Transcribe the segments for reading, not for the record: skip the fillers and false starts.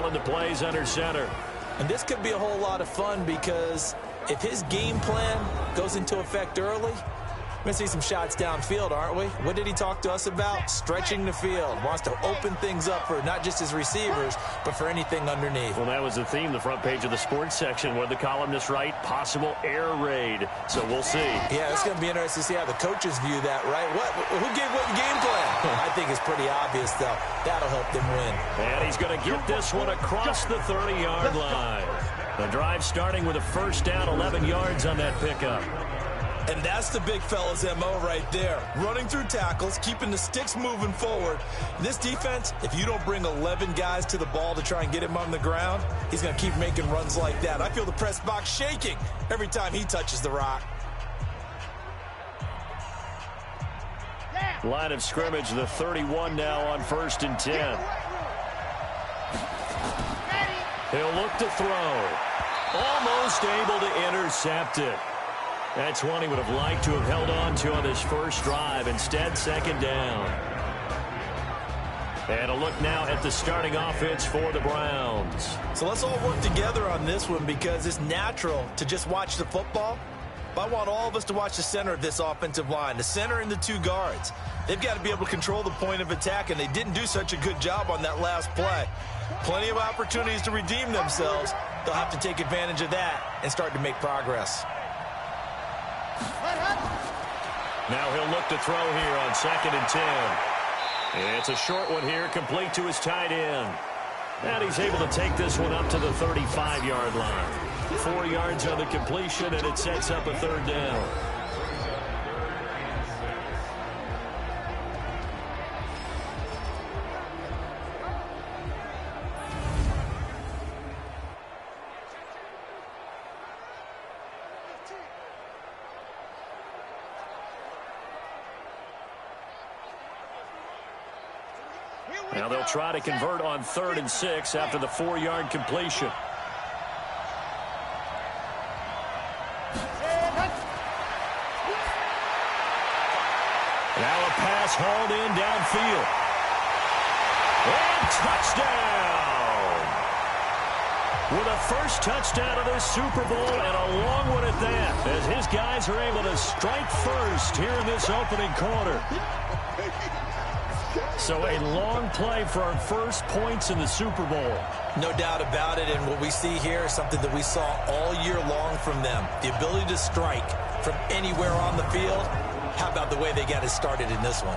calling the plays under center. And this could be a whole lot of fun because if his game plan goes into effect early, we're going to see some shots downfield, aren't we? What did he talk to us about? Stretching the field. Wants to open things up for not just his receivers, but for anything underneath. Well, that was the theme, the front page of the sports section, where the columnists write possible air raid. So we'll see. Yeah, it's going to be interesting to see how the coaches view that, right? Who gave what game plan? I think it's pretty obvious, though. That'll help them win. And he's going to get this one across the 30-yard line. The drive starting with a first down, 11 yards on that pickup. And that's the big fella's MO right there. Running through tackles, keeping the sticks moving forward. This defense, if you don't bring 11 guys to the ball to try and get him on the ground, he's going to keep making runs like that. I feel the press box shaking every time he touches the rock. Line of scrimmage, the 31 now on 1st and 10. He'll look to throw. Almost able to intercept it. That's one he would have liked to have held on to on his first drive. Instead, second down. And a look now at the starting offense for the Browns. So let's all work together on this one because it's natural to just watch the football. But I want all of us to watch the center of this offensive line, the center and the two guards. They've got to be able to control the point of attack, and they didn't do such a good job on that last play. Plenty of opportunities to redeem themselves. They'll have to take advantage of that and start to make progress. Now he'll look to throw here on 2nd and 10. It's a short one here, complete to his tight end. And he's able to take this one up to the 35-yard line. 4 yards on the completion, and it sets up a third down. Now they'll try to convert on 3rd and 6 after the 4-yard completion. Now a pass hauled in downfield. And touchdown! With a first touchdown of this Super Bowl and a long one at that, as his guys are able to strike first here in this opening quarter. So a long play for our first points in the Super Bowl. No doubt about it, and what we see here is something that we saw all year long from them. The ability to strike from anywhere on the field. How about the way they got it started in this one?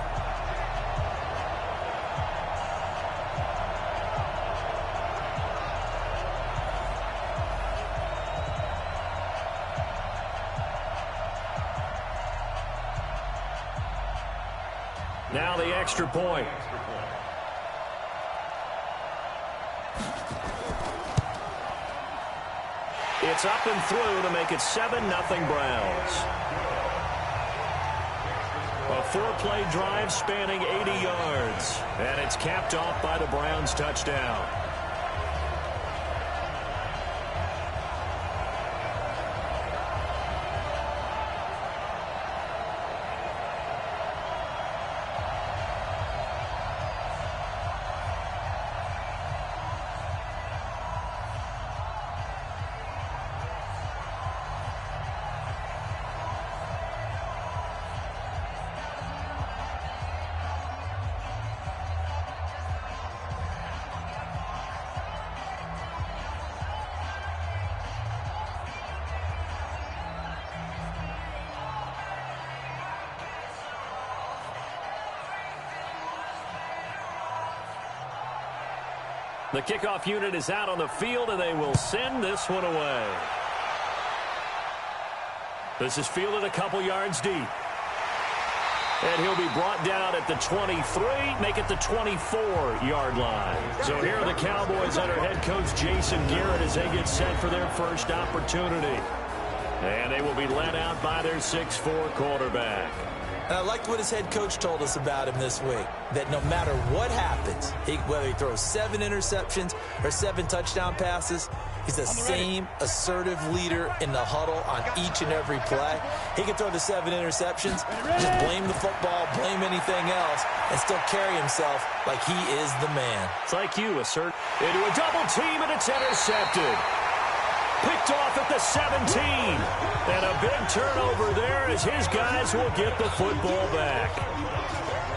Now the extra point. It's up and through to make it 7-0 Browns. A 4-play drive spanning 80 yards. And it's capped off by the Browns touchdown. The kickoff unit is out on the field, and they will send this one away. This is fielded a couple yards deep. And he'll be brought down at the 23, make it the 24-yard line. So here are the Cowboys under head coach Jason Garrett as they get set for their first opportunity. And they will be led out by their 6'4 quarterback. And I liked what his head coach told us about him this week, that no matter what happens, whether he throws 7 interceptions or 7 touchdown passes, He's the same assertive leader in the huddle on each and every play. He can throw the 7 interceptions, just blame the football, blame anything else, and still carry himself like he is the man. It's like you, assert into a double team, and it's intercepted. Picked off at the 17. And a big turnover there as his guys will get the football back.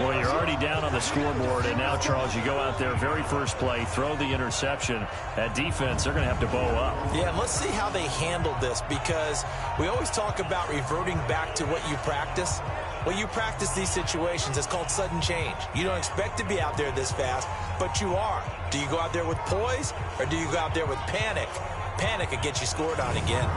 Well, you're already down on the scoreboard, and now, Charles, you go out there, very first play, throw the interception. That defense, they're going to have to bow up. Yeah, and let's see how they handle this, because we always talk about reverting back to what you practice. Well, you practice these situations. It's called sudden change. You don't expect to be out there this fast, but you are. Do you go out there with poise, or do you go out there with panic? Panic could get you scored on again.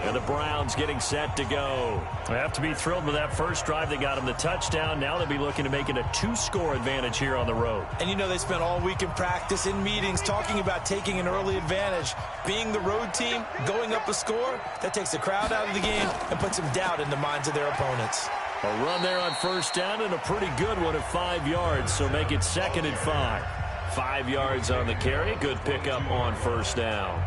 And the Browns getting set to go. They have to be thrilled with that first drive. They got them the touchdown. Now they'll be looking to make it a 2-score advantage here on the road. And you know they spent all week in practice, in meetings, talking about taking an early advantage. Being the road team, going up a score, that takes the crowd out of the game and puts some doubt in the minds of their opponents. A run there on first down, and a pretty good one at 5 yards, so make it 2nd and 5. 5 yards on the carry. Good pickup on first down.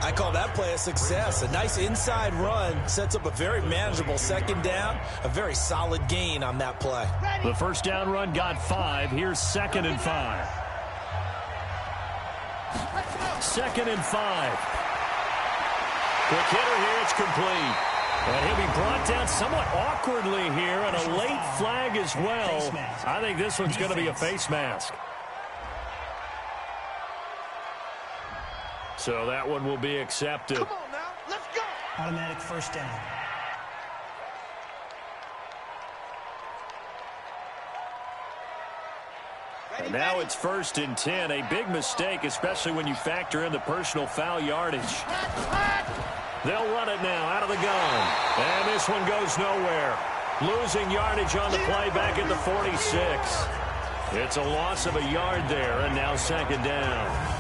I call that play a success. A nice inside run sets up a very manageable 2nd down. A very solid gain on that play. The first down run got 5. Here's 2nd and 5. 2nd and 5. Quick hitter here. It's complete. And he'll be brought down somewhat awkwardly here, and a late flag as well. I think this one's going to be a face mask. So that one will be accepted. Come on now, let's go. Automatic first down. And now it's 1st and 10. A big mistake, especially when you factor in the personal foul yardage. They'll run it now out of the gun. And this one goes nowhere. Losing yardage on the play back at the 46. It's a loss of a yard there, and now 2nd down.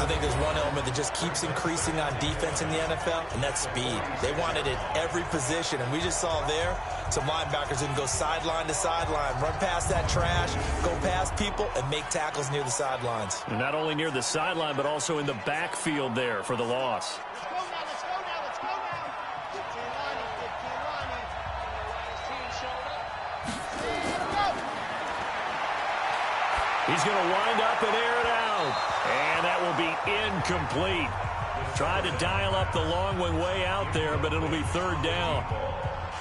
I think there's one element that just keeps increasing on defense in the NFL, and that's speed. They want it at every position, and we just saw there some linebackers who can go sideline to sideline, run past that trash, go past people, and make tackles near the sidelines. And not only near the sideline, but also in the backfield there for the loss. He's going to wind up and air it out. And that will be incomplete. Tried to dial up the long one way out there, but it'll be 3rd down.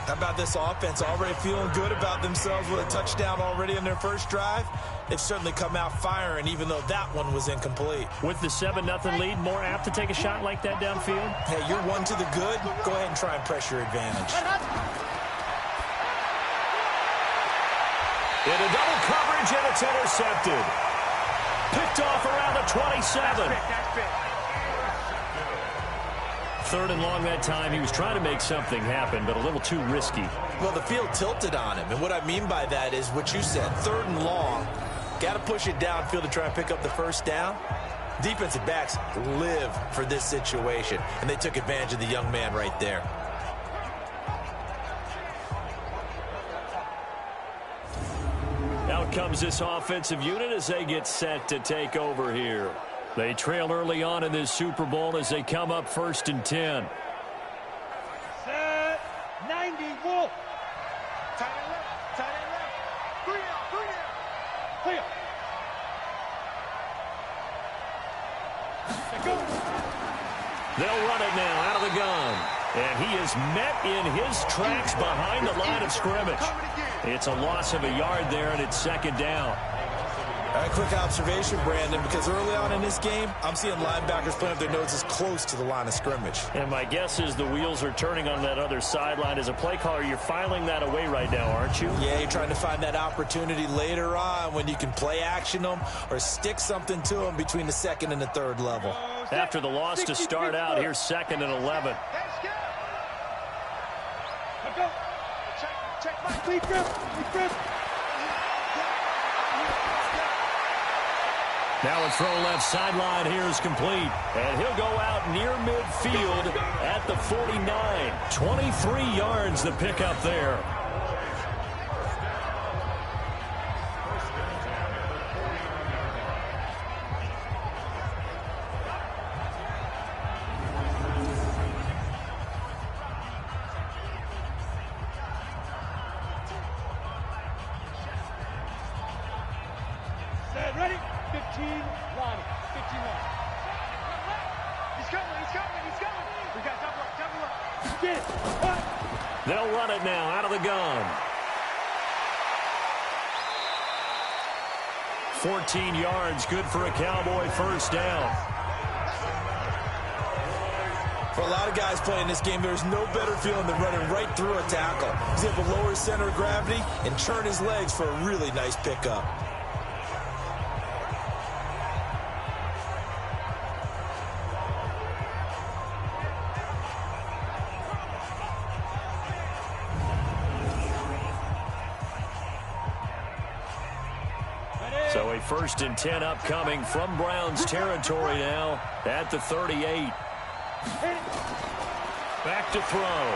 How about this offense already feeling good about themselves with a touchdown already in their first drive? They've certainly come out firing, even though that one was incomplete. With the 7-0 lead, more apt to take a shot like that downfield? Hey, you're one to the good. Go ahead and try and press your advantage. Into double coverage, and it's intercepted. Picked off around the 27. 3rd and long that time. He was trying to make something happen, but a little too risky. Well, the field tilted on him, and what I mean by that is what you said. 3rd and long. Got to push it downfield to try and pick up the first down. Defensive backs live for this situation, and they took advantage of the young man right there. Out comes this offensive unit as they get set to take over here. They trail early on in this Super Bowl as they come up 1st and 10. Set 90 Wolf. Tight end left, tight end left. 3 out, 3 out. Clear. They'll run it now out of the gun. And he is met in his tracks behind the line of scrimmage. It's a loss of a yard there, and it's 2nd down. All right, quick observation, Brandon, because early on in this game, I'm seeing linebackers putting up their noses close to the line of scrimmage. And my guess is the wheels are turning on that other sideline. As a play caller, you're filing that away right now, aren't you? Yeah, you're trying to find that opportunity later on when you can play action them or stick something to them between the 2nd and the 3rd level. After the loss to start out, here's 2nd and 11. Check my lead grip. Now a throw left sideline here is complete. And he'll go out near midfield at the 49. 23 yards the pickup there. They'll run it now out of the gun. 14 yards, good for a Cowboy first down. For a lot of guys playing this game, there's no better feeling than running right through a tackle. He's able to lower his center of gravity and churn his legs for a really nice pickup. So a 1st and 10 upcoming from Browns territory now at the 38. Back to throw.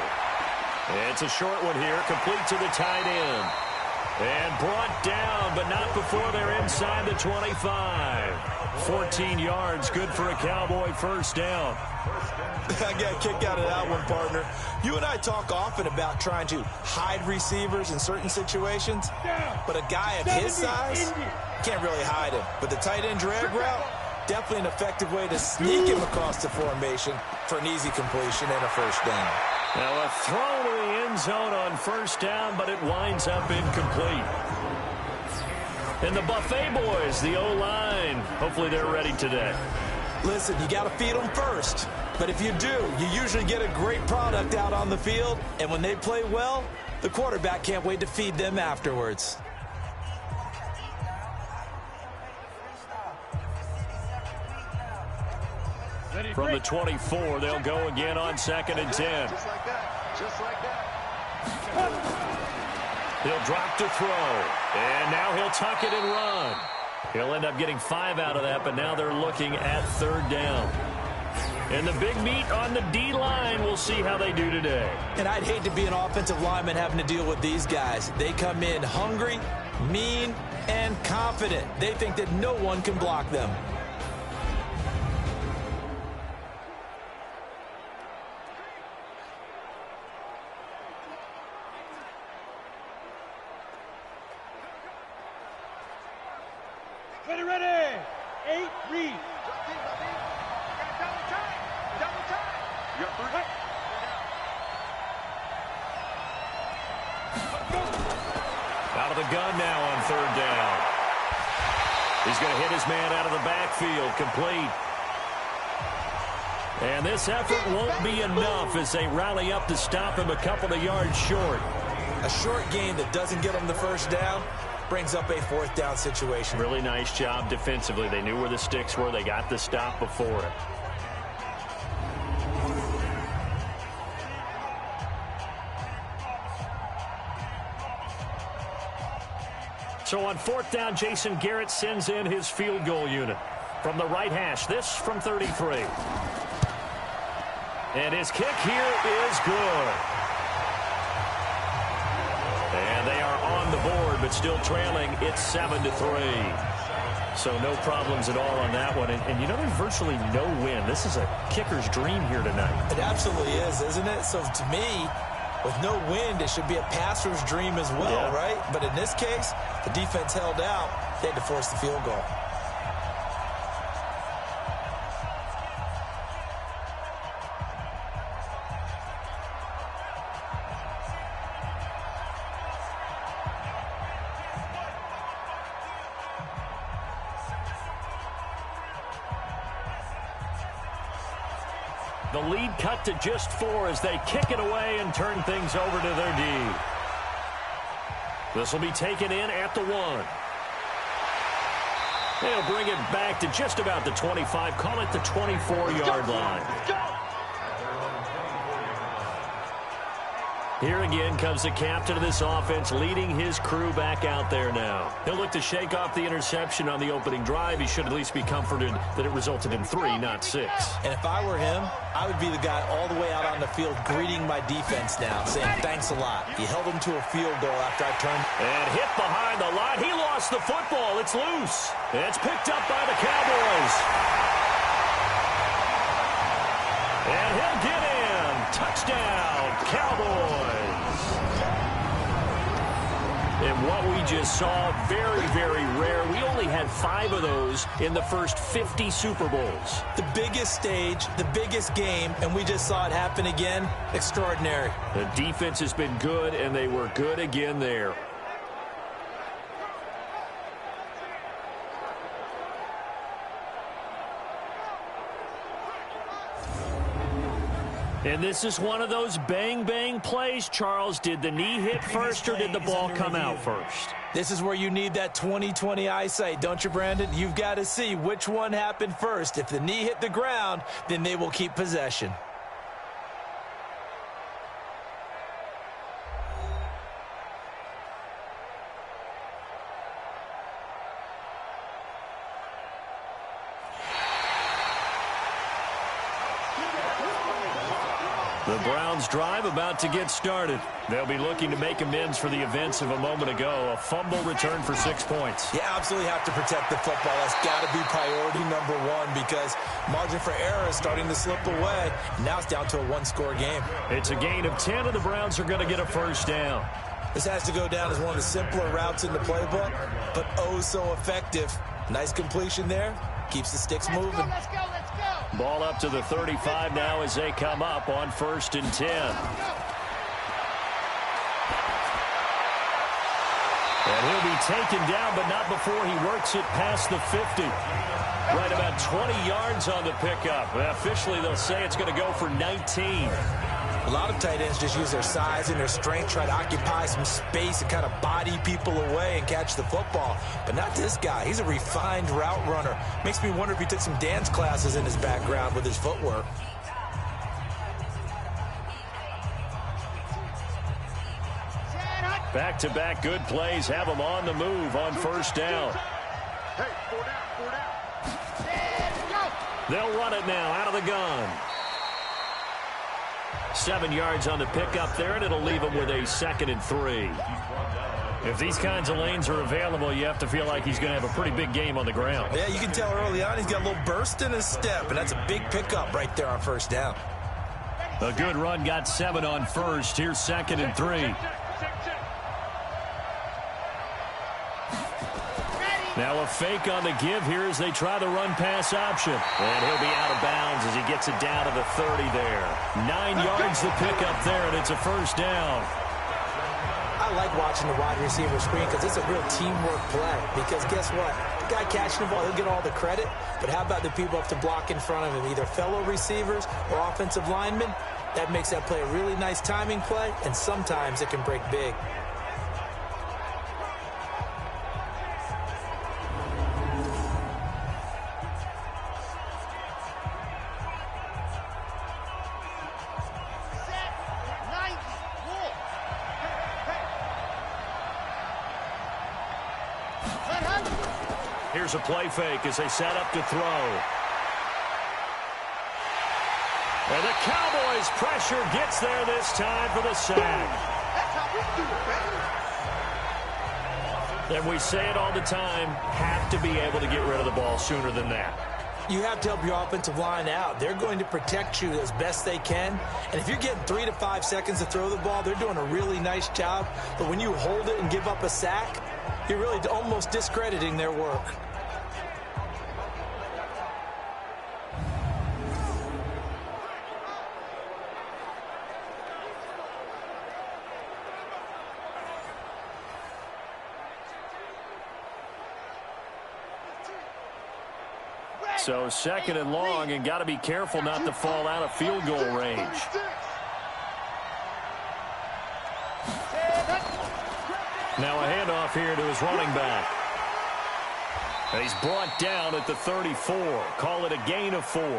It's a short one here, complete to the tight end. And brought down, but not before they're inside the 25. 14 yards, good for a Cowboy first down. I got a kick out of that one, partner. You and I talk often about trying to hide receivers in certain situations, but a guy of his size can't really hide him. But the tight end drag route, definitely an effective way to sneak him across the formation for an easy completion and a first down. Now a throw to the end zone on first down, but it winds up incomplete. And the Buffet boys, the O-line, hopefully they're ready today. Listen, you got to feed them first. But if you do, you usually get a great product out on the field. And when they play well, the quarterback can't wait to feed them afterwards. From the 24, they'll go again on 2nd and 10. Just like that. Just like that. He'll drop to throw. And now he'll tuck it and run. He'll end up getting 5 out of that, but now they're looking at 3rd down. And the big meat on the D-line, we'll see how they do today. And I'd hate to be an offensive lineman having to deal with these guys. They come in hungry, mean, and confident. They think that no one can block them. Ready. 8, read. Double time. You got 3. Out of the gun now on 3rd down. He's going to hit his man out of the backfield, complete. And this effort won't be enough as they rally up to stop him a couple of yards short. A short gain that doesn't get them the first down brings up a 4th down situation. Really nice job defensively. They knew where the sticks were. They got the stop before it. So on 4th down, Jason Garrett sends in his field goal unit. From the right hash, this from 33. And his kick here is good. And they are on the board, but still trailing. It's 7-3. So no problems at all on that one. And you know, there's virtually no wind. This is a kicker's dream here tonight. It absolutely is, isn't it? So to me, with no wind, it should be a passer's dream as well, right? But in this case, the defense held out. They had to force the field goal. The lead cut to just 4 as they kick it away and turn things over to their D. This will be taken in at the 1. They'll bring it back to just about the 25. Call it the 24-yard line. Here again comes the captain of this offense leading his crew back out there now. He'll look to shake off the interception on the opening drive. He should at least be comforted that it resulted in 3, not 6. And if I were him, I would be the guy all the way out on the field greeting my defense now, saying thanks a lot. You held him to a field goal after I turned. And hit behind the line. He lost the football. It's loose. It's picked up by the Cowboys. And he'll get in. Touchdown, Cowboys. And what we just saw, very, very rare. We only had 5 of those in the first 50 Super Bowls. The biggest stage, the biggest game, and we just saw it happen again. Extraordinary. The defense has been good, and they were good again there. And this is one of those bang-bang plays, Charles. Did the knee hit first or did the ball come out first? This is where you need that 20/20 eyesight, don't you, Brandon? You've got to see which one happened first. If the knee hit the ground, then they will keep possession. The Browns drive about to get started. They'll be looking to make amends for the events of a moment ago. A fumble return for 6 points. You absolutely have to protect the football. That's got to be priority number one because margin for error is starting to slip away. Now it's down to a one-score game. It's a gain of 10, and the Browns are going to get a first down. This has to go down as one of the simpler routes in the playbook, but oh so effective. Nice completion there. Keeps the sticks moving. Let's go, let's go. Ball up to the 35 now as they come up on 1st and 10. And he'll be taken down, but not before he works it past the 50. Right about 20 yards on the pickup. Officially, they'll say it's going to go for 19. A lot of tight ends just use their size and their strength, try to occupy some space and kind of body people away and catch the football. But not this guy. He's a refined route runner. Makes me wonder if he took some dance classes in his background with his footwork. Back-to-back good plays have them on the move on 1st down. Hey, 4 down. They'll run it now out of the gun. 7 yards on the pickup there, and it'll leave them with a 2nd and 3. If these kinds of lanes are available, you have to feel like he's going to have a pretty big game on the ground. Yeah, you can tell early on he's got a little burst in his step, and that's a big pickup right there on 1st down. A good run got 7 on 1st. Here's 2nd and 3. Now a fake on the give here as they try the run-pass option. And he'll be out of bounds as he gets it down to the 30 there. 9 yards to pick up there, and it's a 1st down. I like watching the wide receiver screen because it's a real teamwork play. Because guess what? The guy catching the ball, he'll get all the credit. But how about the people up to block in front of him, either fellow receivers or offensive linemen? That makes that play a really nice timing play, and sometimes it can break big. Here's a play fake as they set up to throw. And the Cowboys' pressure gets there this time for the sack. That's how we do it, man. And we say it all the time, have to be able to get rid of the ball sooner than that. You have to help your offensive line out. They're going to protect you as best they can. And if you're getting 3 to 5 seconds to throw the ball, they're doing a really nice job. But when you hold it and give up a sack, you're really almost discrediting their work. So 2nd and long, and got to be careful not to fall out of field goal range. Now a handoff here to his running back. He's brought down at the 34. Call it a gain of 4. He's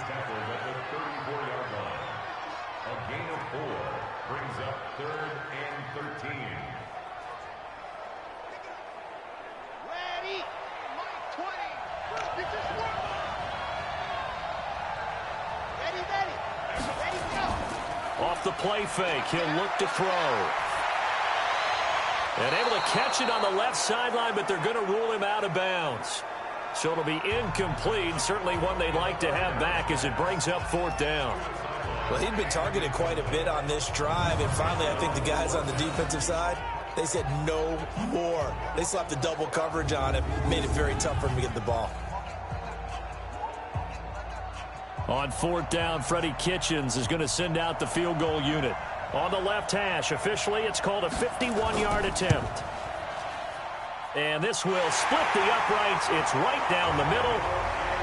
tackled at the 34-yard line. A gain of 4 brings up 3rd and 13. Ready, Mike 20. This is one. Ready, go. Off the play fake, he'll look to throw. And able to catch it on the left sideline, but they're going to rule him out of bounds. So it'll be incomplete. Certainly one they'd like to have back as it brings up 4th down. Well, he'd been targeted quite a bit on this drive, and finally I think the guys on the defensive side, they said no more. They slapped the double coverage on him, made it very tough for him to get the ball. On 4th down, Freddie Kitchens is going to send out the field goal unit. On the left hash, officially, it's called a 51-yard attempt. And this will split the uprights. It's right down the middle.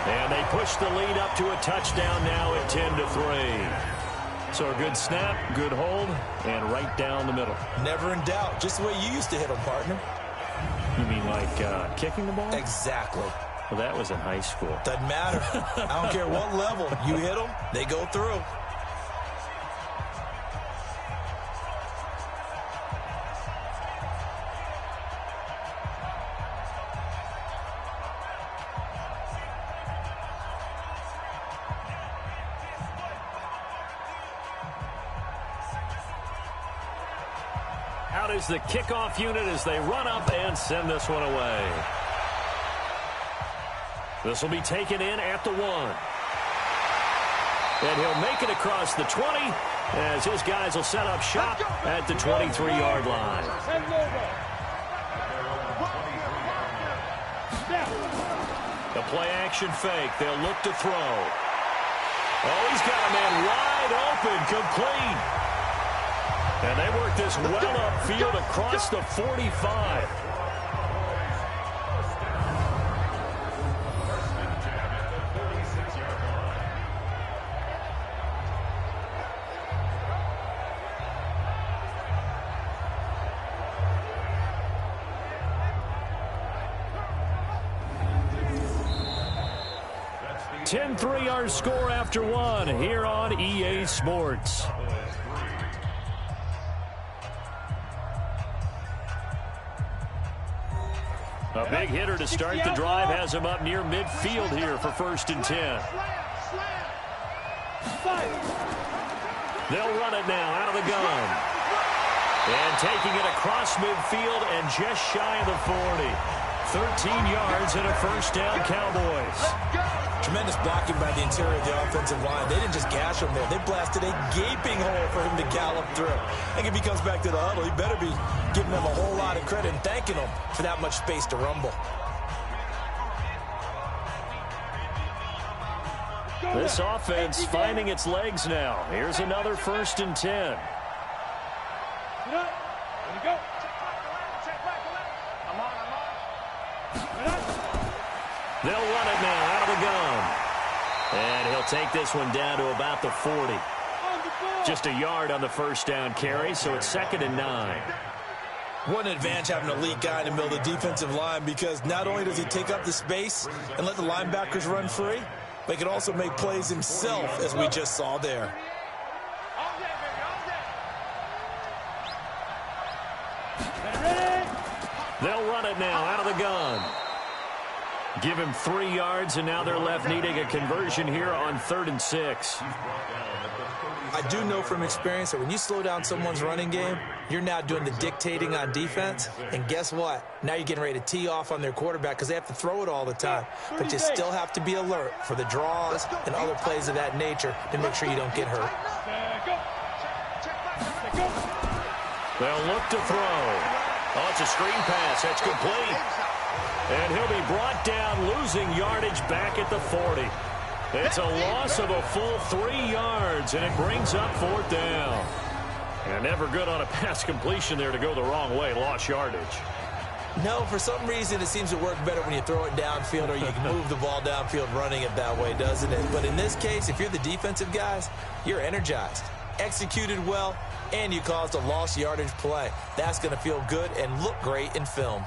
And they push the lead up to a touchdown now at 10-3. So a good snap, good hold, and right down the middle. Never in doubt. Just the way you used to hit them, partner. You mean like kicking the ball? Exactly. Well, that was in high school. Doesn't matter. I don't care what level. You hit them, they go through. Out is the kickoff unit as they run up and send this one away. This will be taken in at the 1. And he'll make it across the 20 as his guys will set up shop at the 23-yard line. The play action fake. They'll look to throw. Oh, he's got a man wide open, complete. And they work this well upfield across the 45. That's 10-3 our score after 1 here on EA Sports. A big hitter to start the drive has him up near midfield here for 1st and 10. They'll run it now out of the gun. And taking it across midfield and just shy of the 40. 13 yards and a 1st down, Cowboys. Tremendous blocking by the interior of the offensive line. They didn't just gash him there. They blasted a gaping hole for him to gallop through. I think if he comes back to the huddle, he better be giving them a whole lot of credit and thanking them for that much space to rumble. This offense finding its legs now. Here's another 1st and 10. They'll run it now out of the gun. And he'll take this one down to about the 40. Just a yard on the 1st down carry, so it's 2nd and 9. What an advantage having an elite guy in the middle of the defensive line, because not only does he take up the space and let the linebackers run free, but he can also make plays himself, as we just saw there. They'll run it now out of the gun. Give him 3 yards, and now they're left needing a conversion here on 3rd and 6. I do know from experience that when you slow down someone's running game, you're now doing the dictating on defense. And guess what? Now you're getting ready to tee off on their quarterback because they have to throw it all the time. But you still have to be alert for the draws and other plays of that nature to make sure you don't get hurt. They'll look to throw. Oh, it's a screen pass. That's complete. And he'll be brought down, losing yardage back at the 40. It's a loss of a full 3 yards, and it brings up 4th down. And never good on a pass completion there to go the wrong way. Lost yardage. No, for some reason it seems to work better when you throw it downfield or you can move the ball downfield running it that way, doesn't it? But in this case, if you're the defensive guys, you're energized, executed well, and you caused a lost yardage play. That's going to feel good and look great in film.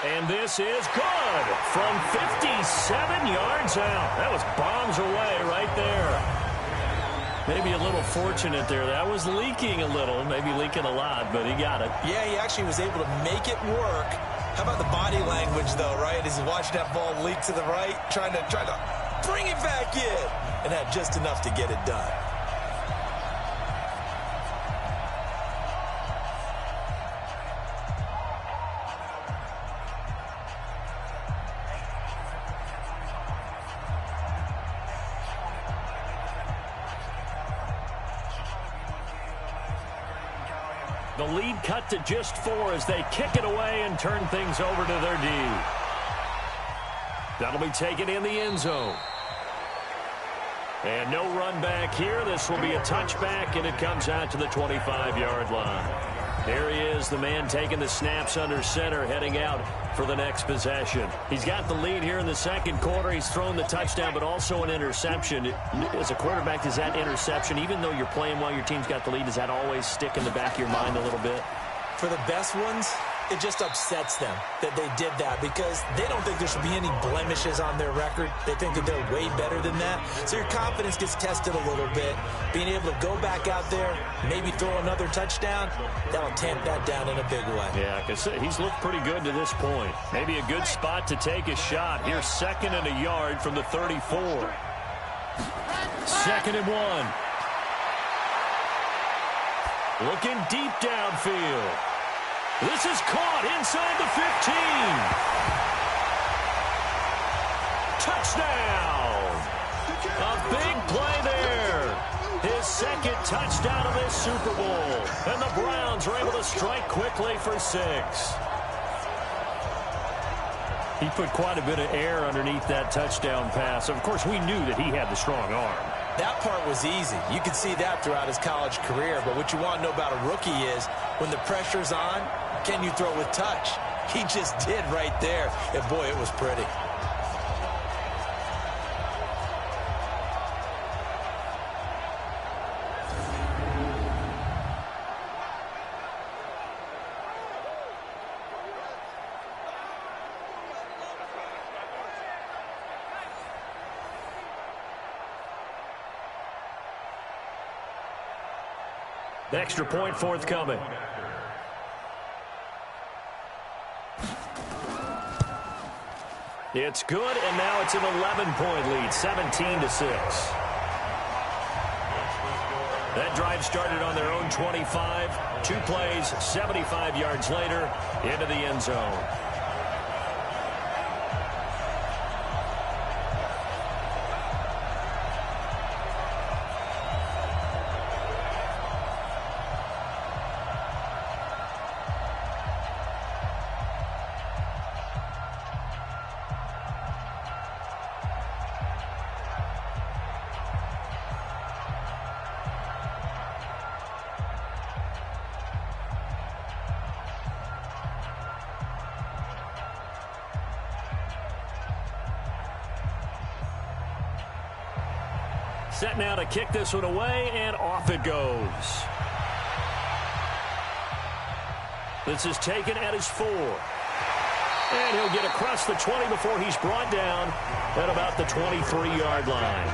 And this is good from 57 yards out. That was bombs away right there. Maybe a little fortunate there. That was leaking a little, maybe leaking a lot, but he got it. Yeah, he actually was able to make it work. How about the body language, though, right? As he watched that ball leak to the right, trying to bring it back in, and had just enough to get it done. the lead cut to just 4 as they kick it away and turn things over to their D. That'll be taken in the end zone. And no run back here. This will be a touchback, and it comes out to the 25-yard line. There he is, the man taking the snaps under center, heading out for the next possession. He's got the lead here in the second quarter. He's thrown the touchdown, but also an interception. As a quarterback, does that interception, even though you're playing while your team's got the lead, does that always stick in the back of your mind a little bit? For the best ones, it just upsets them that they did that because they don't think there should be any blemishes on their record. They think that they're way better than that. So your confidence gets tested a little bit. Being able to go back out there, maybe throw another touchdown, that'll tamp that down in a big way. Yeah, because he's looked pretty good to this point. Maybe a good spot to take a shot. Here's 2nd and a yard from the 34. 2nd and 1. Looking deep downfield. This is caught inside the 15. Touchdown. A big play there. His 2nd touchdown of this Super Bowl. And the Browns are able to strike quickly for 6. He put quite a bit of air underneath that touchdown pass. Of course, we knew that he had the strong arm. That part was easy. You could see that throughout his college career. But what you want to know about a rookie is when the pressure's on, can you throw with touch? He just did right there. And, boy, it was pretty. Extra point forthcoming. It's good, and now it's an 11-point lead, 17-6. That drive started on their own 25. 2 plays, 75 yards later, into the end zone. Set now to kick this one away, and off it goes. This is taken at his 4. And he'll get across the 20 before he's brought down at about the 23-yard line.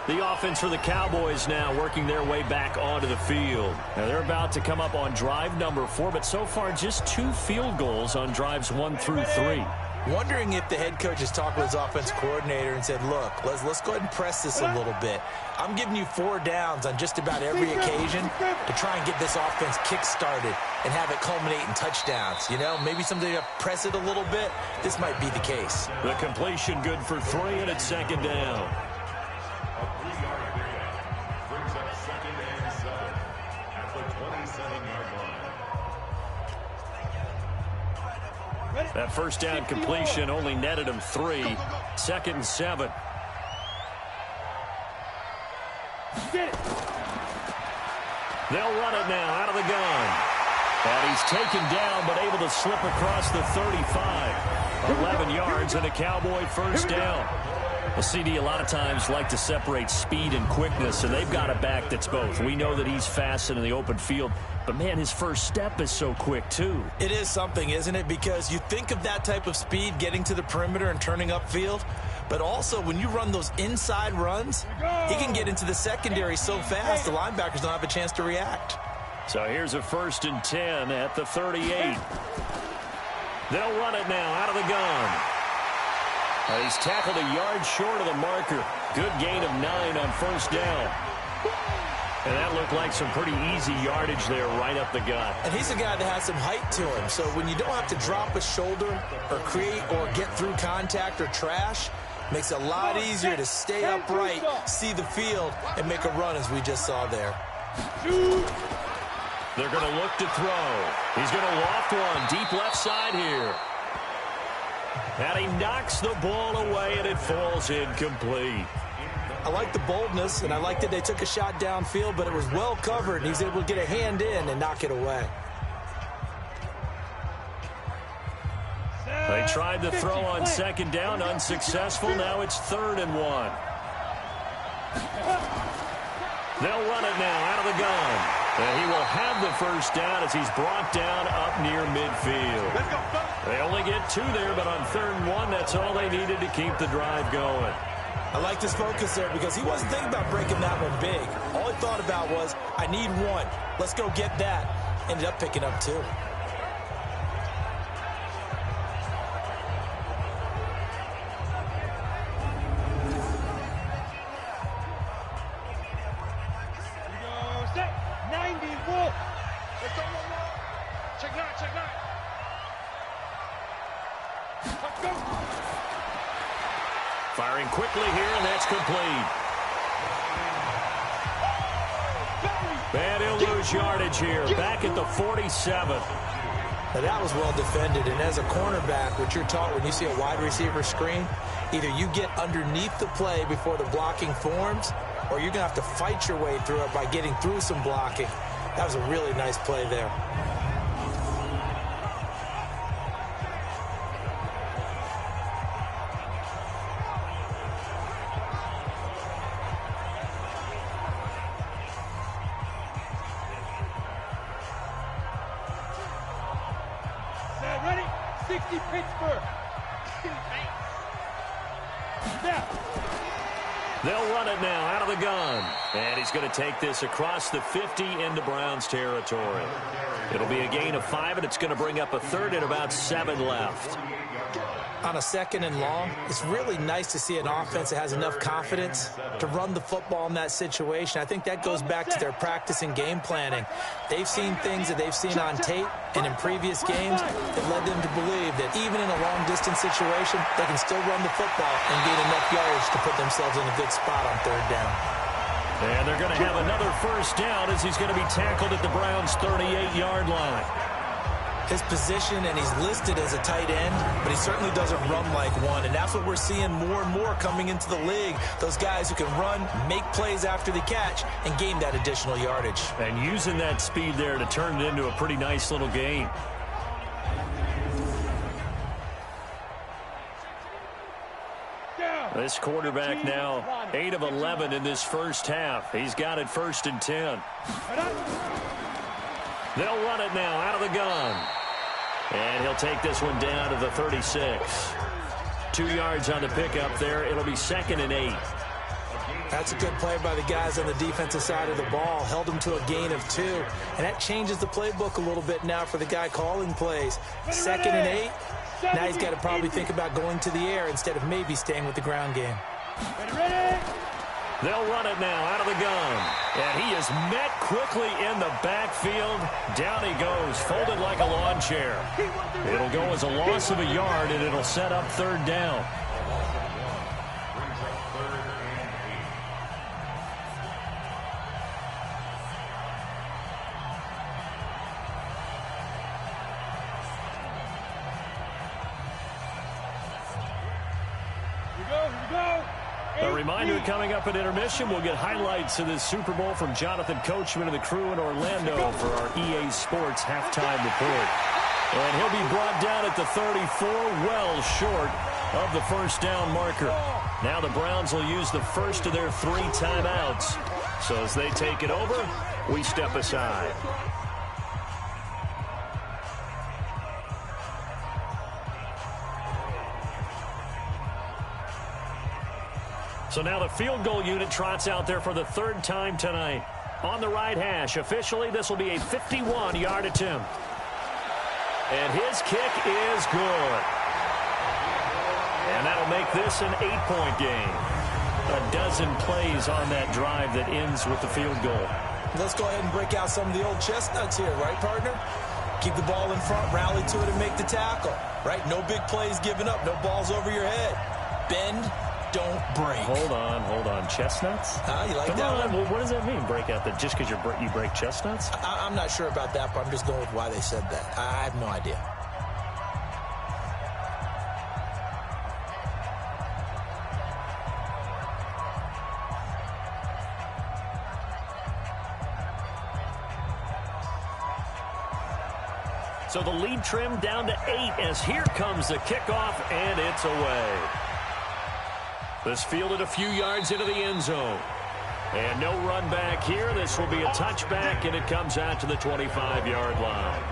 The offense for the Cowboys now working their way back onto the field. Now they're about to come up on drive number 4, but so far just 2 field goals on drives 1 through 3. Wondering if the head coach has talked with his offense coordinator and said, look, let's go ahead and press this a little bit. I'm giving you 4 downs on just about every occasion to try and get this offense kick-started and have it culminate in touchdowns. You know, maybe something to press it a little bit. This might be the case. The completion good for 3, and it's 2nd down. A 3-yard pickup brings up 2nd and 7 at the 27-yard line. That first down completion only netted him 3. 2nd and 7. They'll run it now out of the gun. And he's taken down but able to slip across the 35. 11 yards and a Cowboy first down. Well, CD, a lot of times like to separate speed and quickness, and they've got a back that's both. We know that he's fast in the open field, but, man, his first step is so quick, too. It is something, isn't it? Because you think of that type of speed getting to the perimeter and turning upfield, but also when you run those inside runs, he can get into the secondary so fast the linebackers don't have a chance to react. So here's a 1st and 10 at the 38. They'll run it now out of the gun. He's tackled a yard short of the marker. Good gain of 9 on first down. And that looked like some pretty easy yardage there right up the gut. And he's a guy that has some height to him. So when you don't have to drop a shoulder or create or get through contact or trash, Makes it a lot easier to stay upright, see the field, and make a run as we just saw there. They're going to look to throw. He's going to loft one deep left side here. And he knocks the ball away, and it falls incomplete. I like the boldness, and I like that they took a shot downfield, but it was well covered, and he's able to get a hand in and knock it away. They tried to throw on second down, unsuccessful. Now it's 3rd and 1. They'll run it now out of the gun. And he will have the first down as he's brought down up near midfield. They only get 2 there, but on 3rd and 1, that's all they needed to keep the drive going. I like this focus there because he wasn't thinking about breaking that one big. All he thought about was, I need 1. Let's go get that. Ended up picking up 2. Firing quickly here, and that's complete. And he'll lose yardage here, back at the 47. Now that was well defended, and as a cornerback, what you're taught when you see a wide receiver screen, either you get underneath the play before the blocking forms, or you're going to have to fight your way through it by getting through some blocking. That was a really nice play there. They'll run it now out of the gun. And he's going to take this across the 50 into Browns territory. It'll be a gain of 5, and it's going to bring up a 3rd and about 7 left. On a 2nd and long, it's really nice to see an offense that has enough confidence to run the football in that situation. I think that goes back to their practice and game planning. They've seen things that they've seen on tape and in previous games that led them to believe that even in a long-distance situation, they can still run the football and gain enough yards to put themselves in a good spot on 3rd down. And they're going to have another first down as he's going to be tackled at the Browns' 38-yard line. His position, and he's listed as a tight end, but he certainly doesn't run like one, and that's what we're seeing more and more coming into the league. Those guys who can run, make plays after the catch, and gain that additional yardage. And using that speed there to turn it into a pretty nice little gain. This quarterback now 8 of 11 in this first half. He's got it 1st and 10. They'll run it now out of the gun. And he'll take this one down to the 36. 2 yards on the pickup there. It'll be 2nd and 8. That's a good play by the guys on the defensive side of the ball. Held them to a gain of 2. And that changes the playbook a little bit now for the guy calling plays. 2nd and 8. Now he's got to probably think about going to the air instead of maybe staying with the ground game. They'll run it now out of the gun. And he is met quickly in the backfield. Down he goes, folded like a lawn chair. It'll go as a loss of a yard, and it'll set up 3rd down. A reminder coming up at intermission, we'll get highlights of this Super Bowl from Jonathan Coachman and the crew in Orlando for our EA Sports halftime report. And he'll be brought down at the 34, well short of the first down marker. Now the Browns will use the first of their 3 timeouts. So as they take it over, we step aside. So now the field goal unit trots out there for the 3rd time tonight. On the right hash, officially this will be a 51-yard attempt. And his kick is good. And that'll make this an 8-point game. A dozen plays on that drive that ends with the field goal. Let's go ahead and break out some of the old chestnuts here, right, partner? Keep the ball in front, rally to it, and make the tackle, right? No big plays given up, no balls over your head. Bend, don't break. Hold on. Chestnuts? You like Come that on. one? Well, what does that mean, break out? That just because you break chestnuts? I'm not sure about that, but I'm just going with why they said that. I have no idea. So the lead trimmed down to 8 as here comes the kickoff, and it's away. This fielded a few yards into the end zone. And no run back here. This will be a touchback, and it comes out to the 25-yard line.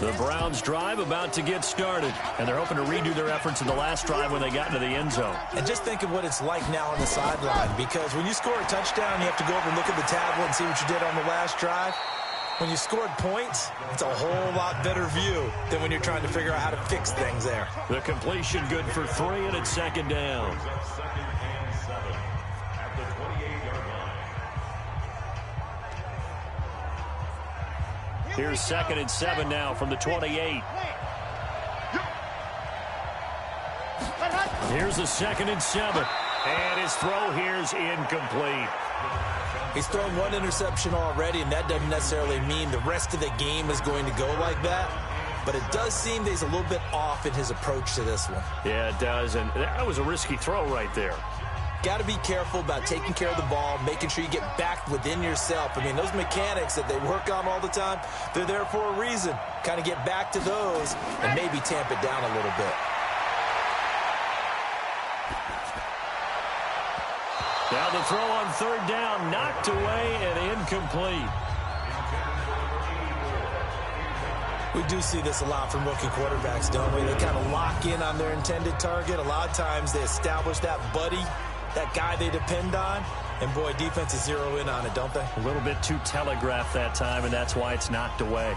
The Browns drive about to get started, and they're hoping to redo their efforts in the last drive when they got into the end zone. And just think of what it's like now on the sideline, because when you score a touchdown, you have to go over and look at the tablet and see what you did on the last drive. When you scored points, it's a whole lot better view than when you're trying to figure out how to fix things there. The completion good for 3, and it's second down. Second and 7 at the 28-yard line. Here's second and 7 now from the 28. Here's the second and 7. And his throw here's incomplete. He's thrown one interception already, and that doesn't necessarily mean the rest of the game is going to go like that. But it does seem that he's a little bit off in his approach to this one. Yeah, it does. And that was a risky throw right there. Got to be careful about taking care of the ball, making sure you get back within yourself. I mean, those mechanics that they work on all the time, they're there for a reason. Kind of get back to those and maybe tamp it down a little bit. Now the throw on third down, knocked away and incomplete. We do see this a lot from rookie quarterbacks, don't we? They kind of lock in on their intended target. A lot of times they establish that buddy, that guy they depend on, and boy, defenses zero in on it, don't they? A little bit too telegraphed that time, and that's why it's knocked away.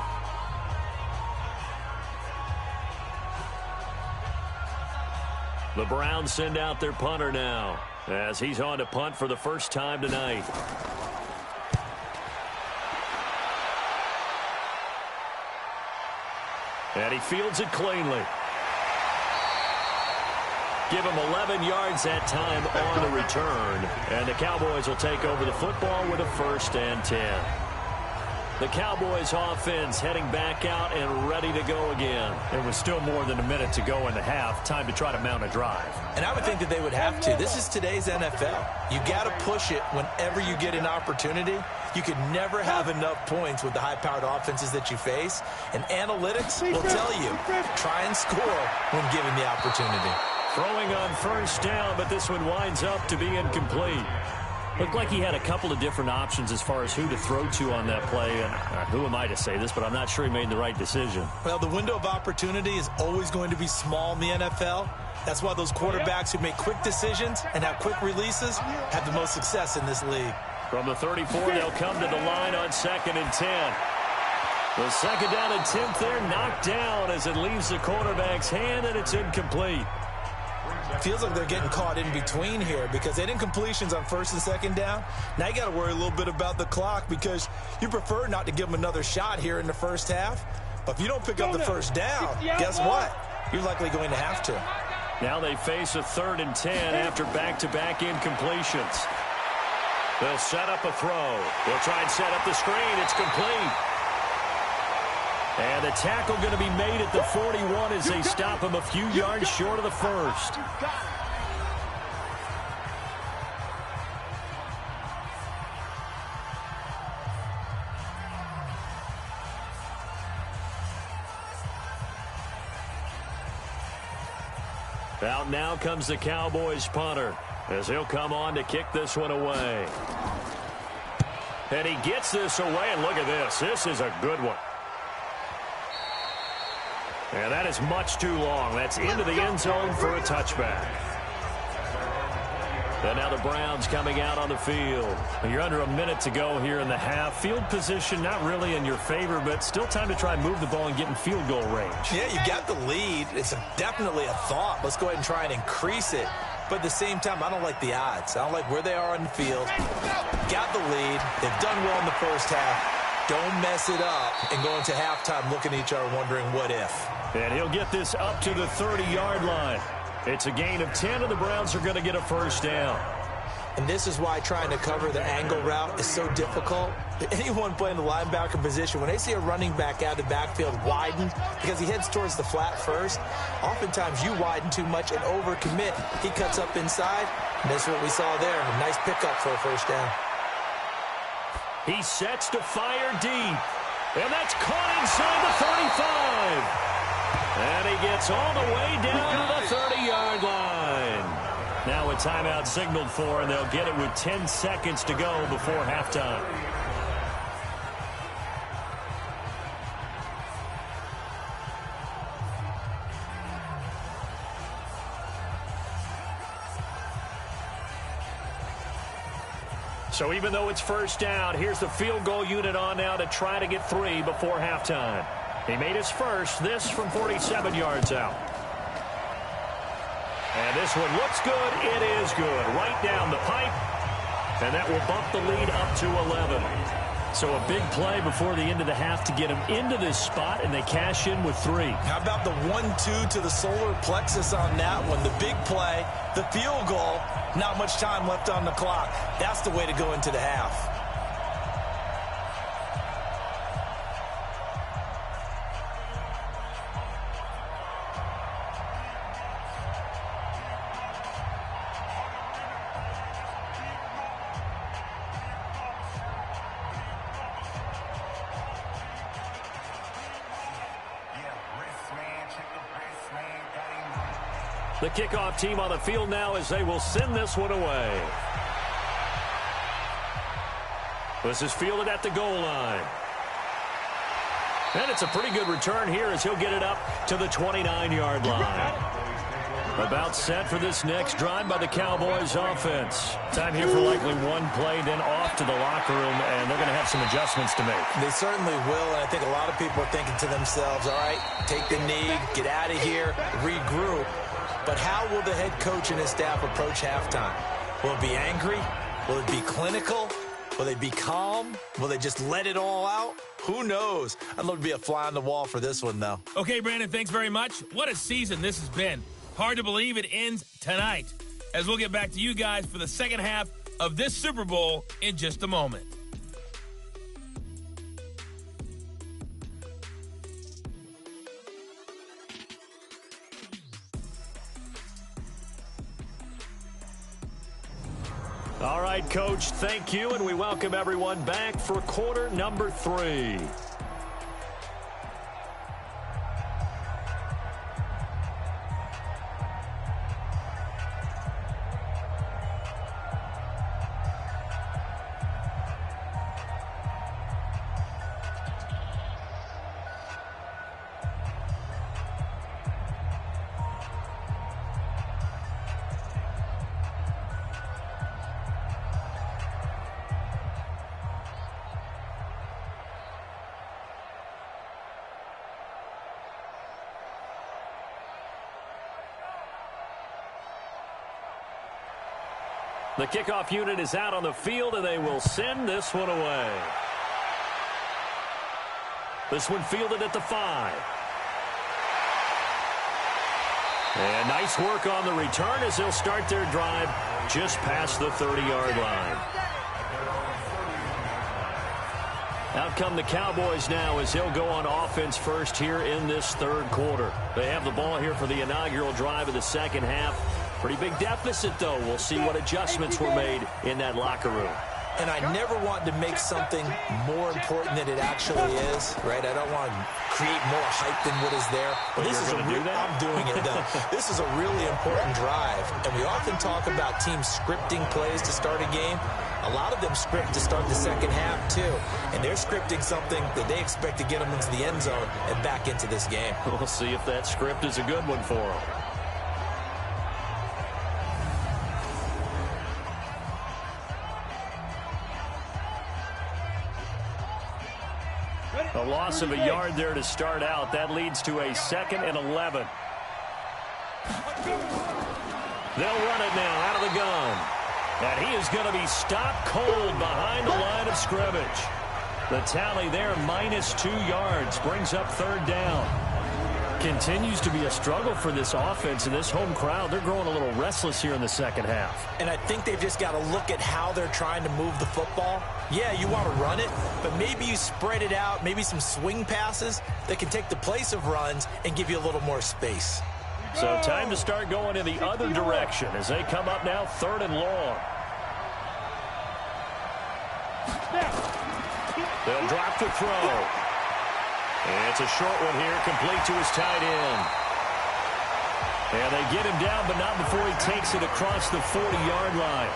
The Browns send out their punter now, as he's on to punt for the first time tonight. And he fields it cleanly. Give him 11 yards that time on the return. And the Cowboys will take over the football with a 1st and 10. The Cowboys offense heading back out and ready to go again. There was still more than a minute to go in the half. Time to try to mount a drive. And I would think that they would have to. This is today's NFL. You got to push it whenever you get an opportunity. You can never have enough points with the high-powered offenses that you face. And analytics will tell you, try and score when given the opportunity. Throwing on first down, but this one winds up to be incomplete. Looked like he had a couple of different options as far as who to throw to on that play. And who am I to say this, but I'm not sure he made the right decision. Well, the window of opportunity is always going to be small in the NFL. That's why those quarterbacks who make quick decisions and have quick releases have the most success in this league. From the 34, they'll come to the line on 2nd and 10. The second down and 10th there, knocked down as it leaves the quarterback's hand, and it's incomplete. Feels like they're getting caught in between here because they did incompletions on 1st and 2nd down. Now you got to worry a little bit about the clock because you prefer not to give them another shot here in the first half. But if you don't pick up the first down, guess what? You're likely going to have to. Now they face a 3rd and 10 after back-to-back incompletions. They'll set up a throw. They'll try and set up the screen. It's complete. And the tackle going to be made at the 41 as they stop him a few yards short of the first. Out now comes the Cowboys punter as he'll come on to kick this one away. And he gets this away, and look at this. This is a good one. And that is much too long. That's into the end zone for a touchback. And now the Browns coming out on the field. You're under a minute to go here in the half. Field position not really in your favor, but still time to try and move the ball and get in field goal range. Yeah, you got the lead. It's definitely a thought. Let's go ahead and try and increase it. But at the same time, I don't like the odds. I don't like where they are on the field. Got the lead. They've done well in the first half. Don't mess it up and go into halftime looking at each other wondering what if. And he'll get this up to the 30-yard line. It's a gain of 10, and the Browns are going to get a first down. And this is why trying to cover the angle route is so difficult. Anyone playing the linebacker position, when they see a running back out of the backfield widen, because he heads towards the flat first, oftentimes you widen too much and overcommit. He cuts up inside, and that's what we saw there. A nice pickup for a first down. He sets to fire deep, and that's caught inside the 35. And he gets all the way down to the 30-yard line. Now a timeout signaled for, and they'll get it with 10 seconds to go before halftime. So even though it's first down, here's the field goal unit on now to try to get 3 before halftime. He made his first, this from 47 yards out. And this one looks good. It is good. Right down the pipe. And that will bump the lead up to 11. So a big play before the end of the half to get him into this spot, and they cash in with 3. How about the 1-2 to the solar plexus on that one? The big play, the field goal, not much time left on the clock. That's the way to go into the half. The kickoff team on the field now as they will send this one away. This is fielded at the goal line. And it's a pretty good return here as he'll get it up to the 29-yard line. About set for this next drive by the Cowboys offense. Time here for likely one play, then off to the locker room, and they're going to have some adjustments to make. They certainly will, and I think a lot of people are thinking to themselves, all right, take the knee, get out of here, regroup. But how will the head coach and his staff approach halftime? Will it be angry? Will it be clinical? Will they be calm? Will they just let it all out? Who knows? I'd love to be a fly on the wall for this one, though. Okay, Brandon, thanks very much. What a season this has been. Hard to believe it ends tonight, as we'll get back to you guys for the second half of this Super Bowl in just a moment. All right, Coach, thank you, and we welcome everyone back for quarter number 3. The kickoff unit is out on the field, and they will send this one away. This one fielded at the 5. And nice work on the return as they'll start their drive just past the 30-yard line. Out come the Cowboys now as they'll go on offense first here in this third quarter. They have the ball here for the inaugural drive of the second half. Pretty big deficit, though. We'll see what adjustments were made in that locker room. And I never want to make something more important than it actually is, right? I don't want to create more hype than what is there. But this is I'm doing it, though. This is a really important drive. And we often talk about teams scripting plays to start a game. A lot of them script to start the second half, too. And they're scripting something that they expect to get them into the end zone and back into this game. We'll see if that script is a good one for them. A loss of a yard there to start out. That leads to a 2nd and 11. They'll run it now out of the gun. And he is going to be stopped cold behind the line of scrimmage. The tally there, -2 yards, brings up 3rd down. Continues to be a struggle for this offense and this home crowd. They're growing a little restless here in the second half. And I think they've just got to look at how they're trying to move the football. Yeah, you want to run it, but maybe you spread it out, maybe some swing passes that can take the place of runs and give you a little more space. So time to start going in the other direction as they come up now 3rd and long. They'll drop to throw. And it's a short one here, complete to his tight end. And they get him down, but not before he takes it across the 40-yard line.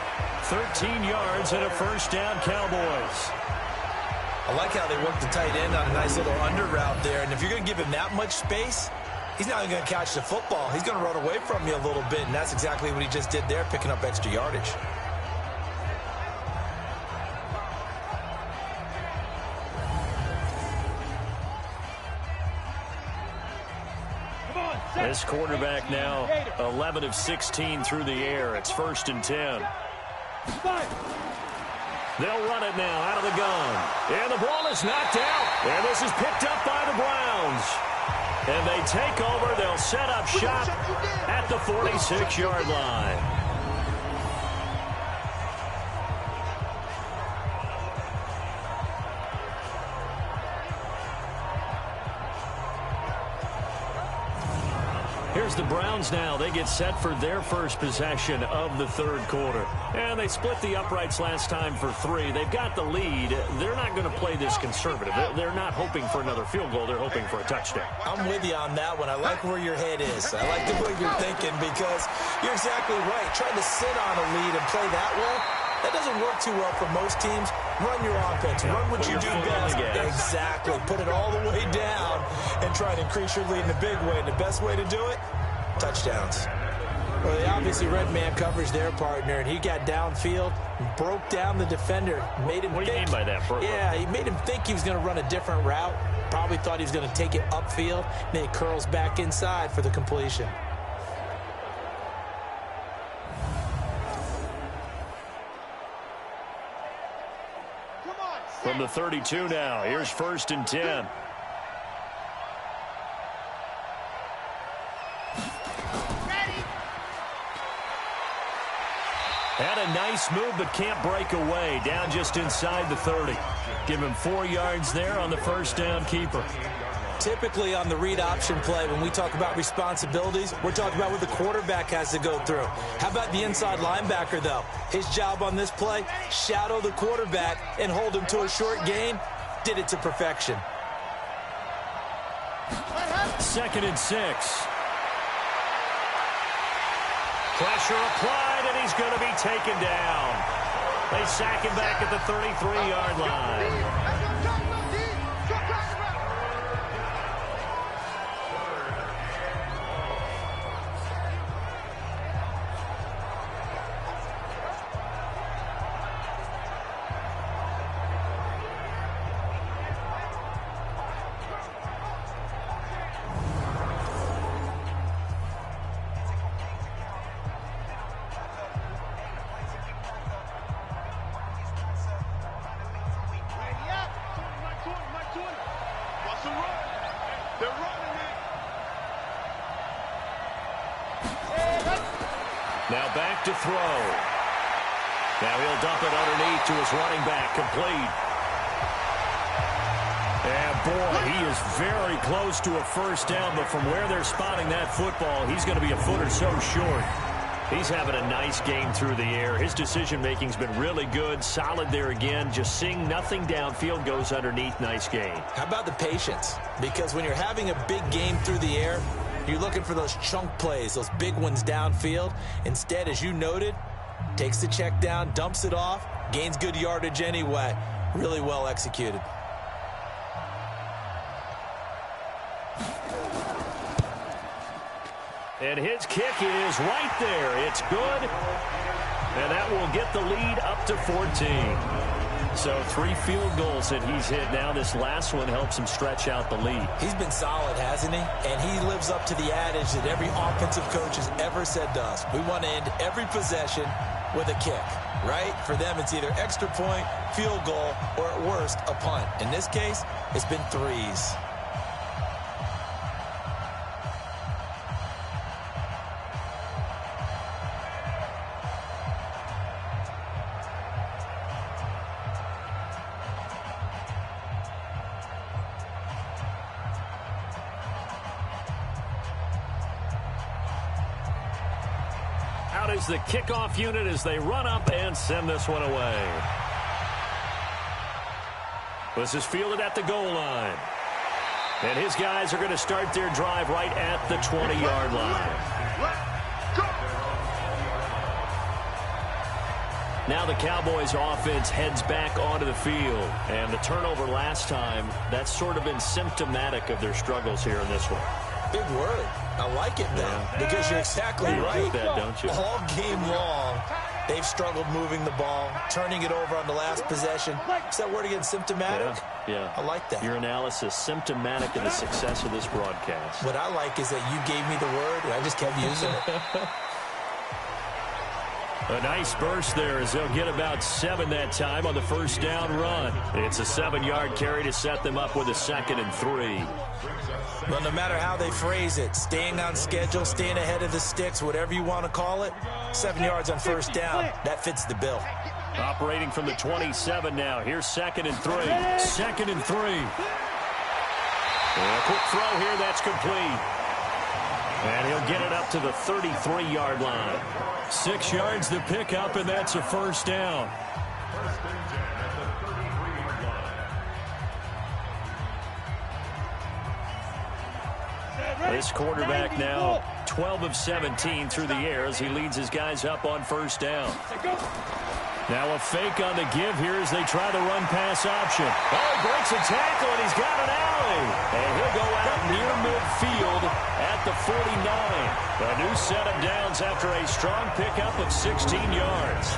13 yards and a 1st down, Cowboys. I like how they work the tight end on a nice little under route there. And if you're going to give him that much space, he's not even going to catch the football. He's going to run away from you a little bit, and that's exactly what he just did there, picking up extra yardage. This quarterback now 11 of 16 through the air. It's 1st and 10. They'll run it now out of the gun. And the ball is knocked out. And this is picked up by the Browns. And they take over. They'll set up shop at the 46-yard line. Here's the Browns now. They get set for their first possession of the 3rd quarter. And they split the uprights last time for 3. They've got the lead. They're not going to play this conservative. They're not hoping for another field goal. They're hoping for a touchdown. I'm with you on that one. I like where your head is. I like the way you're thinking because you're exactly right. Trying to sit on a lead and play that way, that doesn't work too well for most teams. Run your offense. Run what you do best. Exactly. Put it all the way down and try to increase your lead in a big way. And the best way to do it, touchdowns. Well, they obviously read man coverage their partner, and he got downfield, broke down the defender, made him What do you mean by that, Bert? Yeah, he made him think he was going to run a different route. Probably thought he was going to take it upfield. Then he curls back inside for the completion. From the 32 now, here's 1st and 10. Had a nice move, but can't break away. Down just inside the 30. Give him 4 yards there on the 1st down keeper. Typically on the read option play, when we talk about responsibilities, we're talking about what the quarterback has to go through. How about the inside linebacker, though? His job on this play, shadow the quarterback and hold him to a short gain. Did it to perfection. 2nd and 6. Pressure applied, and he's going to be taken down. They sack him back at the 33-yard line. Now back to throw. Now he'll dump it underneath to his running back, complete. And boy, he is very close to a 1st down, but from where they're spotting that football, he's going to be a foot or so short. He's having a nice game through the air. His decision-making's been really good, solid there again. Just seeing nothing downfield, goes underneath, nice gain. How about the patience? Because when you're having a big game through the air, you're looking for those chunk plays, those big ones downfield. Instead, as you noted, takes the check down, dumps it off, gains good yardage anyway. Really well executed. And his kick is right there. It's good. And that will get the lead up to 14. So 3 field goals that he's hit now. This last one helps him stretch out the lead. He's been solid, hasn't he? And he lives up to the adage that every offensive coach has ever said to us. We want to end every possession with a kick, right? For them, it's either extra point, field goal, or at worst, a punt. In this case, it's been 3s. Out is the kickoff unit as they run up and send this one away. This is fielded at the goal line. And his guys are going to start their drive right at the 20-yard line. Now the Cowboys offense heads back onto the field. And the turnover last time, that's sort of been symptomatic of their struggles here in this one. Big word. I like it, though, because you're exactly right. You that, don't you? All game long, they've struggled moving the ball, turning it over on the last possession. Is that word again, symptomatic? Yeah. I like that. Your analysis, symptomatic of the success of this broadcast. What I like is that you gave me the word, and I just kept using it. A nice burst there as they'll get about 7 that time on the first down run. It's a 7-yard carry to set them up with a 2nd and 3. Well, no matter how they phrase it, staying on schedule, staying ahead of the sticks, whatever you want to call it, 7 yards on first down, that fits the bill. Operating from the 27 now. Here's 2nd and 3. 2nd and 3. And a quick throw here, that's complete. And he'll get it up to the 33-yard line. 6 yards to pick up, and that's a first down. This quarterback now 12 of 17 through the air as he leads his guys up on first down. Now a fake on the give here as they try the run pass option. Oh, he breaks a tackle and he's got an alley. And he'll go out near midfield at the 49. A new set of downs after a strong pickup of 16 yards.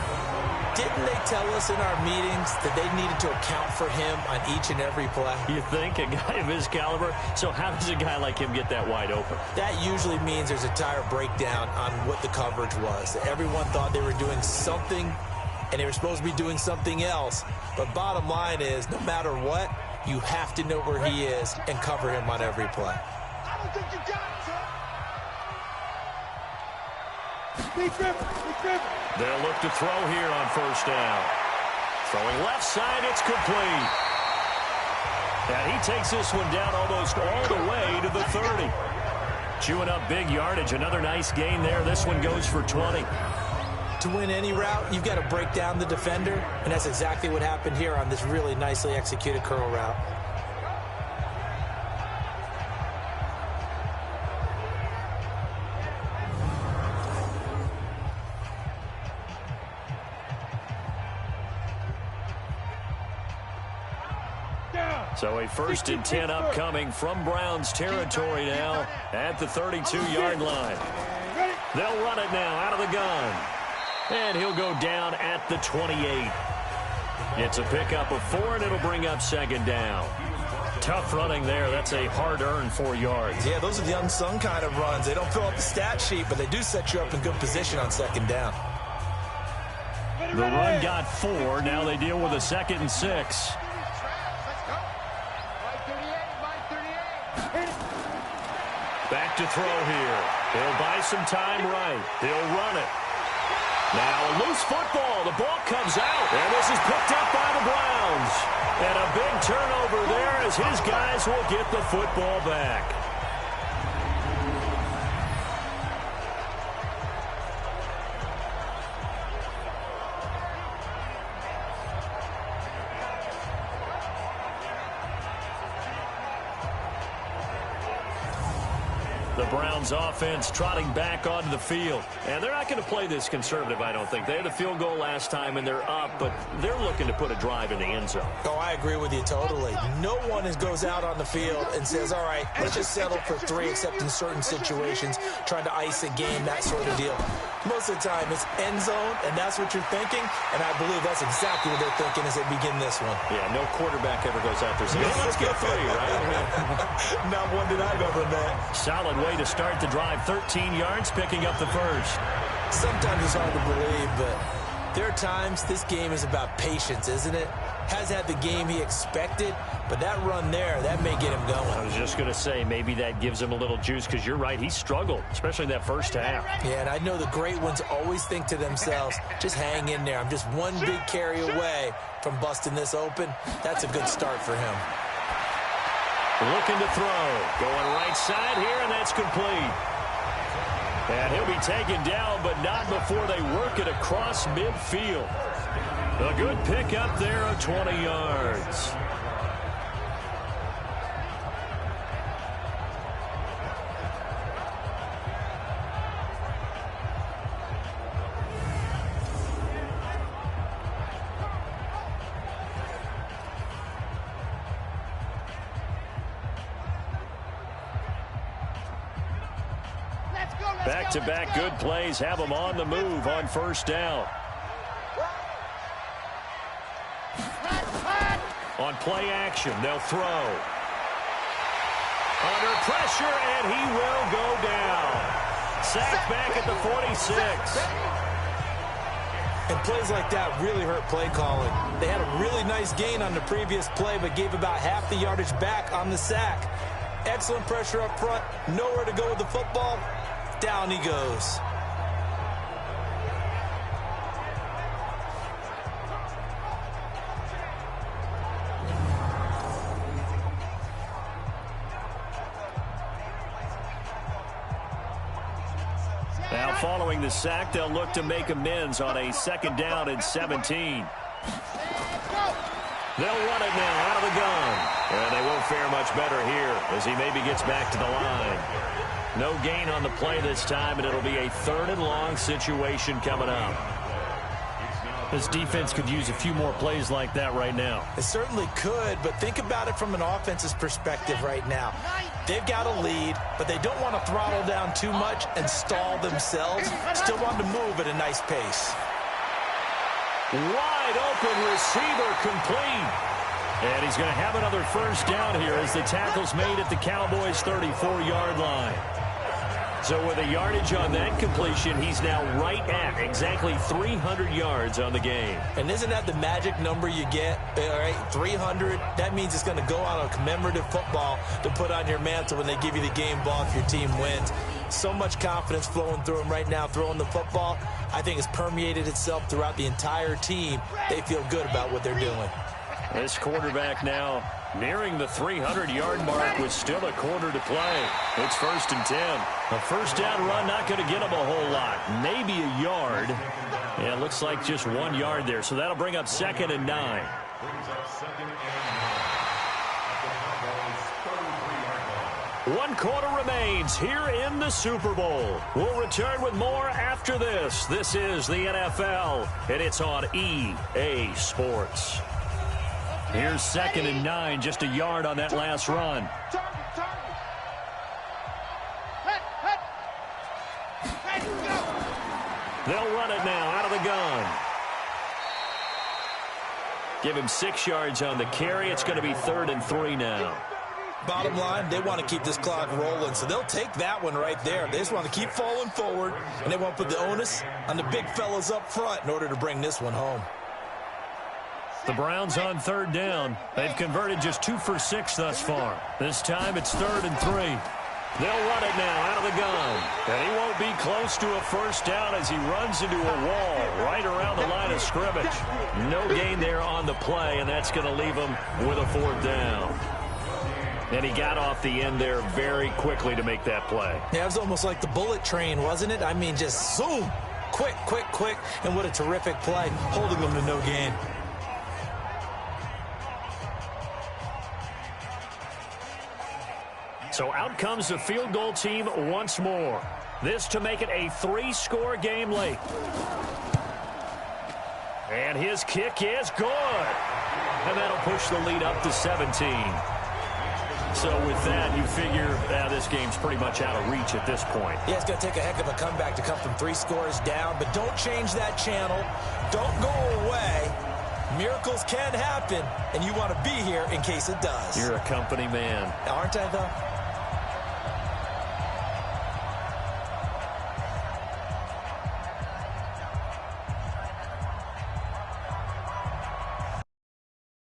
Didn't they tell us in our meetings that they needed to account for him on each and every play? You think, a guy of his caliber? So how does a guy like him get that wide open? That usually means there's a tire breakdown on what the coverage was. Everyone thought they were doing something, and they were supposed to be doing something else. But bottom line is, no matter what, you have to know where he is and cover him on every play. I don't think you got it, sir. Steve Griffin. They'll look to throw here on first down. Throwing left side, it's complete. And he takes this one down almost all the way to the 30. Chewing up big yardage. Another nice gain there. This one goes for 20. To win any route, you've got to break down the defender, and that's exactly what happened here on this really nicely executed curl route. So a 1st and 10 upcoming from Browns territory now at the 32-yard line. They'll run it now out of the gun. And he'll go down at the 28. It's a pickup of 4, and it'll bring up 2nd down. Tough running there. That's a hard-earned 4 yards. Yeah, those are the unsung kind of runs. They don't fill up the stat sheet, but they do set you up in good position on 2nd down. The run got 4. Now they deal with a 2nd and 6. Back to throw here. He'll buy some time right. He'll run it. Now a loose football. The ball comes out. And this is picked up by the Browns. And a big turnover there as his guys will get the football back. The Browns offense trotting back onto the field. And they're not going to play this conservative, I don't think. They had a field goal last time, and they're up, but they're looking to put a drive in the end zone. Oh, I agree with you totally. No one goes out on the field and says, all right, let's just settle for 3, except in certain situations, trying to ice a game, that sort of deal. Most of the time, it's end zone, and that's what you're thinking, and I believe that's exactly what they're thinking as they begin this one. Yeah, no quarterback ever goes out there saying, well, let's get 3, right? Not one that I've ever met. Solid way to start the drive. 13 yards, picking up the first. Sometimes it's hard to believe, but there are times this game is about patience, isn't it? Has had the game he expected, but that run there, that may get him going. I was just going to say, maybe that gives him a little juice, because you're right, he struggled, especially in that first half. Yeah, and I know the great ones always think to themselves, just hang in there. I'm just one big carry away from busting this open. That's a good start for him. Looking to throw. Going right side here, and that's complete. And he'll be taken down, but not before they work it across midfield. A good pick up there of 20 yards. Back-to-back good plays have them on the move on first down. On play action, they'll throw. Under pressure, and he will go down. Sacked back at the 46. And plays like that really hurt play calling. They had a really nice gain on the previous play, but gave about half the yardage back on the sack. Excellent pressure up front. Nowhere to go with the football. Down he goes. Now following the sack, they'll look to make amends on a second down and 17. They'll run it now out of the gun. And they won't fare much better here as he maybe gets back to the line. No gain on the play this time, and it'll be a 3rd and long situation coming up. This defense could use a few more plays like that right now. It certainly could, but think about it from an offense's perspective right now. They've got a lead, but they don't want to throttle down too much and stall themselves. Still want to move at a nice pace. Wide open receiver complete. And he's going to have another first down here as the tackle's made at the Cowboys' 34-yard line. So with a yardage on that completion, he's now right at exactly 300 yards on the game. And isn't that the magic number you get? All right, 300. That means it's going to go on a commemorative football to put on your mantle when they give you the game ball if your team wins. So much confidence flowing through him right now, throwing the football. I think it's permeated itself throughout the entire team. They feel good about what they're doing. This quarterback now nearing the 300-yard mark with still a quarter to play. It's 1st and 10. A first down run not going to get him a whole lot. Maybe a yard. Yeah, it looks like just 1 yard there. So that'll bring up 2nd and 9. Brings up 2nd and 9 at the Cowboys' 33-yard line. 1 quarter remains here in the Super Bowl. We'll return with more after this. This is the NFL, and it's on EA Sports. Here's 2nd and 9, just a yard on that last run. They'll run it now out of the gun. Give him 6 yards on the carry. It's going to be 3rd and 3 now. Bottom line, they want to keep this clock rolling, so they'll take that one right there. They just want to keep falling forward, and they want to put the onus on the big fellas up front in order to bring this one home. The Browns on 3rd down. They've converted just 2 for 6 thus far. This time it's 3rd and 3. They'll run it now out of the gun. And he won't be close to a first down as he runs into a wall right around the line of scrimmage. No gain there on the play, and that's going to leave him with a 4th down. And he got off the end there very quickly to make that play. Yeah, it was almost like the bullet train, wasn't it? I mean, just zoom. Quick, quick, quick. And what a terrific play, holding them to no gain. So out comes the field goal team once more. This to make it a 3-score game late. And his kick is good. And that'll push the lead up to 17. So with that, you figure this game's pretty much out of reach at this point. Yeah, it's going to take a heck of a comeback to come from 3 scores down, but don't change that channel. Don't go away. Miracles can happen, and you want to be here in case it does. You're a company man. Aren't I, though?